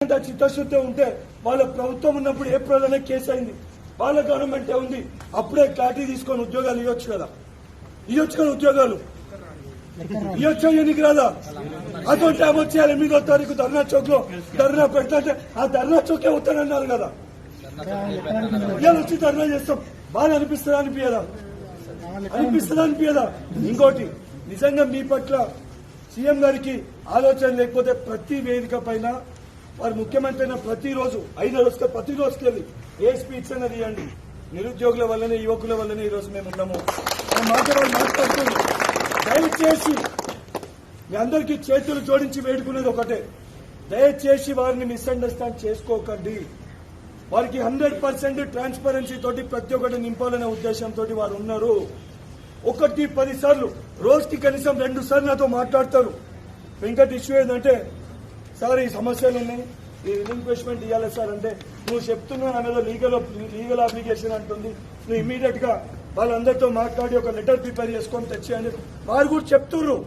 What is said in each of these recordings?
చిత్తశుద్ధి ఉంటే వాళ్ళ ప్రభుత్వం ఉన్నప్పుడు ఏప్రిల్లోనే కేసు అయింది. వాళ్ళ గవర్నమెంట్ ఉంది, అప్పుడే క్లారిటీ తీసుకొని ఉద్యోగాలు ఇవ్వచ్చు కదా, ఉద్యోగాలు ఇవ్వచ్చు. ఎన్నిక రాదా? అటువంటి టైం వచ్చి 8వ తారీఖు ధర్నా చౌక్ లో ధర్నా పెడతా, ఆ ధర్నా చౌకే వస్తానన్నారు కదా, ఇవాళ వచ్చి ధర్నా చేస్తాం. బాగా అనిపిస్తుందా అనిపియదా? ఇంకోటి, నిజంగా మీ పట్ల సీఎం గారికి ఆలోచన లేకపోతే ప్రతి వేదిక పైన వారు ముఖ్యమంత్రి అయిన ప్రతిరోజు 5 వస్తే ప్రతిరోజుకి వెళ్ళి ఏ స్పీచ్ అనేది ఇవ్వండి. నిరుద్యోగుల వల్లనే, యువకుల వల్లనే ఈ రోజు మేము ఉన్నాము. మాట్లాడుతుంది. దయచేసి మీ అందరికీ చేతులు జోడించి వేడుకునేది ఒకటే, దయచేసి వారిని మిస్అండర్స్టాండ్ చేసుకోకండి. వారికి 100% ట్రాన్స్పరెన్సీ తోటి ప్రతి ఒక్కటి నింపాలనే ఉద్దేశంతో వారు ఉన్నారు. 1-10 సార్లు, రోజుకి కనీసం 2 సార్లు నాతో మాట్లాడతారు. వెంకట్ ఇష్యూ ఏంటంటే, సార్ ఈ సమస్యలు ఉన్నాయి, ఈ రిలింక్విష్మెంట్ ఇవ్వాలి సార్ అంటే, నువ్వు చెప్తున్నావు అనేది లీగల్ అప్లికేషన్ అంటుంది, నువ్వు ఇమీడియట్ గా వాళ్ళందరితో మాట్లాడి ఒక లెటర్ ప్రిపేర్ చేసుకొని తెచ్చేయండి. వారు కూడా చెప్తున్నారు,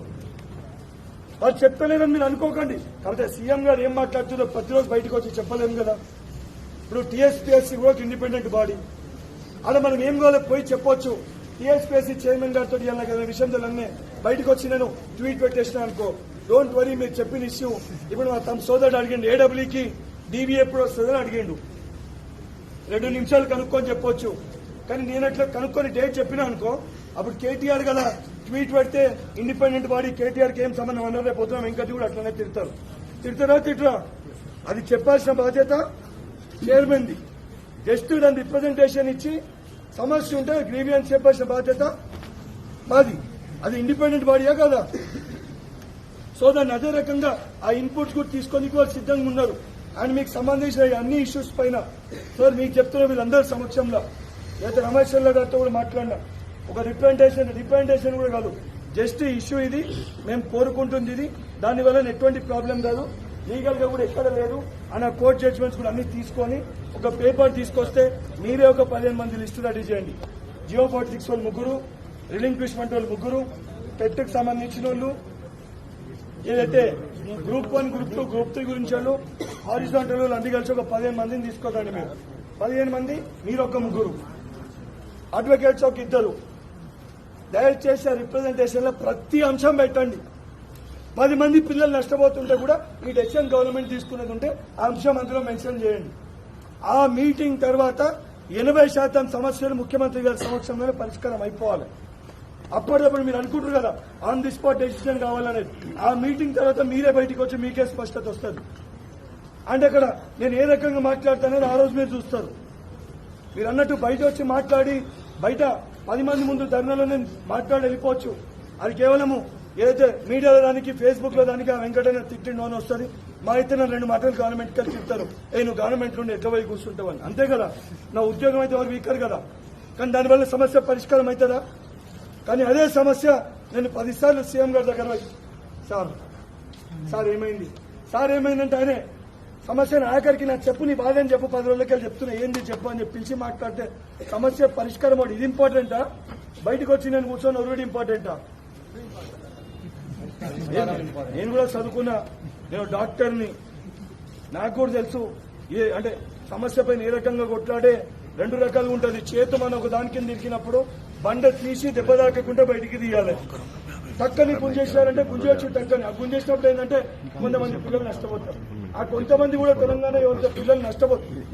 వాళ్ళు చెప్తలేదని మీరు అనుకోకండి. కాబట్టి సీఎం గారు ఏం మాట్లాడుతుందో ప్రతిరోజు బయటకు వచ్చి చెప్పలేము కదా. ఇప్పుడు టీఎస్పీఎస్సీ కూడా ఒక ఇండిపెండెంట్ బాడీ, అలా మనం ఏం కావాలో పోయి చెప్పొచ్చు. టీఎస్పీఎస్సీ చైర్మన్ గారితో ఇలా విషయం తెలనే బయటకు వచ్చి నేను ట్వీట్ పెట్టేసిన అనుకో, డోంట్ వరీ, మీరు చెప్పిన ఇష్యూ ఇప్పుడు మా తమ సోదరుడు అడిగిండు, ఏడబ్ల్యూకి డీవీ ఎప్పుడు వస్తుందని అడిగిండు. 2 నిమిషాలు కనుక్కొని చెప్పొచ్చు. కానీ నేను అట్లా కనుక్కొని డేట్ చెప్పినా అనుకో, అప్పుడు కేటీఆర్ కదా ట్వీట్ పెడితే ఇండిపెండెంట్ బాడీ కేటీఆర్కి ఏం సంబంధం అన్నారు, రేపు పొద్దున వెంకటి కూడా అట్లనే తిడతారా? అది చెప్పాల్సిన బాధ్యత చైర్మన్ది. జస్ట్ దాని రిప్రజెంటేషన్ ఇచ్చి సమస్య ఉంటే గ్రీవియన్స్ చెప్పాల్సిన బాధ్యత మాది. అది ఇండిపెండెంట్ బాడీయా కదా? సో దాన్ని అదే రకంగా ఆ ఇన్పుట్స్ కూడా తీసుకొని వాళ్ళు సిద్ధంగా ఉన్నారు. అండ్ మీకు సంబంధించిన అన్ని ఇష్యూస్ పైన సార్ మీకు చెప్తున్న వీళ్ళందరి సమక్షంలో లేదా రమేష్ గారితో కూడా మాట్లాడినా, ఒక రిప్రజెంటేషన్ కూడా కాదు, జస్ట్ ఇష్యూ ఇది, మేము కోరుకుంటుంది ఇది, దానివల్ల ఎటువంటి ప్రాబ్లం కాదు, లీగల్ గా కూడా ఎక్కడ లేదు అన్న కోర్ట్ జడ్జ్మెంట్స్ కూడా అన్ని తీసుకొని ఒక పేపర్ తీసుకొస్తే మీరే ఒక 15 మంది లిస్టు రెడీ చేయండి. జియో 46 వాళ్ళు 3, రిలింక్విష్మెంట్ వాళ్ళు 3, టెట్కి సంబంధించిన వాళ్ళు, ఏదైతే గ్రూప్ 1, గ్రూప్ 2, గ్రూప్ 3 గురించి వాళ్ళు, హారిజాంటల్ వాళ్ళు అన్ని కలిసి ఒక 15 మందిని తీసుకోకండి. మీరు 15 మంది, మీరు ఒక 3, అడ్వకేట్స్ ఒక 2. దయచేసి ఆ రిప్రజెంటేషన్ లో ప్రతి అంశం పెట్టండి. 10 మంది పిల్లలు నష్టపోతుంటే కూడా ఈ డెసిషన్ గవర్నమెంట్ తీసుకునేది ఉంటే ఆ అంశం అందులో మెన్షన్ చేయండి. ఆ మీటింగ్ తర్వాత 80% సమస్యలు ముఖ్యమంత్రి గారి సమక్షంలోనే పరిష్కారం అయిపోవాలి. అప్పటికప్పుడు మీరు అనుకుంటారు కదా ఆన్ ది స్పాట్ డెసిషన్ కావాలనేది, ఆ మీటింగ్ తర్వాత మీరే బయటకు వచ్చి మీకే స్పష్టత వస్తుంది. అంటే అక్కడ నేను ఏ రకంగా మాట్లాడతానని ఆ రోజు మీరు చూస్తారు. మీరు అన్నట్టు బయట వచ్చి మాట్లాడి బయట 10 మంది ముందు ధర్నాలో నేను మాట్లాడి వెళ్ళిపోవచ్చు. అది కేవలము ఏదైతే మీడియాలో దానికి, ఫేస్బుక్ లో దానికి ఆ వెంకటైనా తిట్టిండు అని వస్తుంది. మా అయితే 2 మాటలు గవర్నమెంట్ కలిసి చెప్తారు, నువ్వు గవర్నమెంట్ నుండి ఎట్లా పోయి కూర్చుంటావని. అంతే కదా, నా ఉద్యోగం అయితే వారు వీకర్ కదా, కానీ దానివల్ల సమస్య పరిష్కారం అవుతుందా? కానీ అదే సమస్య నేను 10 సార్లు సీఎం గారి దగ్గర పోయి సార్ ఏమైందంటే ఆయనే సమస్యను ఆఖరికి నాకు చెప్పు, నీ బాధ అని చెప్పు, 10 రోజులకి చెప్తున్నా, ఏంది చెప్పు అని చెప్పి పిలిచి మాట్లాడితే సమస్య పరిష్కారం అవ్వదు. ఇది ఇంపార్టెంటా? బయటకు వచ్చి నేను కూర్చొని ఒరుడు ఇంపార్టెంటా? నేను కూడా చదువుకున్నా, నేను డాక్టర్ని, నాకు కూడా తెలుసు అంటే సమస్య పైన ఏ రకంగా కొట్లాడే 2 రకాలుగా ఉంటుంది. చేతు మనం ఒక దాని కింద ఇరికినప్పుడు బండ తీసి దెబ్బ తాకకుండా బయటికి తీయాలి. టక్కని గుంజేసినారంటే గుంజేయచ్చు, టక్కని ఆ గుంజేసినప్పుడు ఏంటంటే కొంతమంది పిల్లలు నష్టపోతారు. ఆ కొంతమంది కూడా తెలంగాణ యువత పిల్లలు నష్టపోతారు.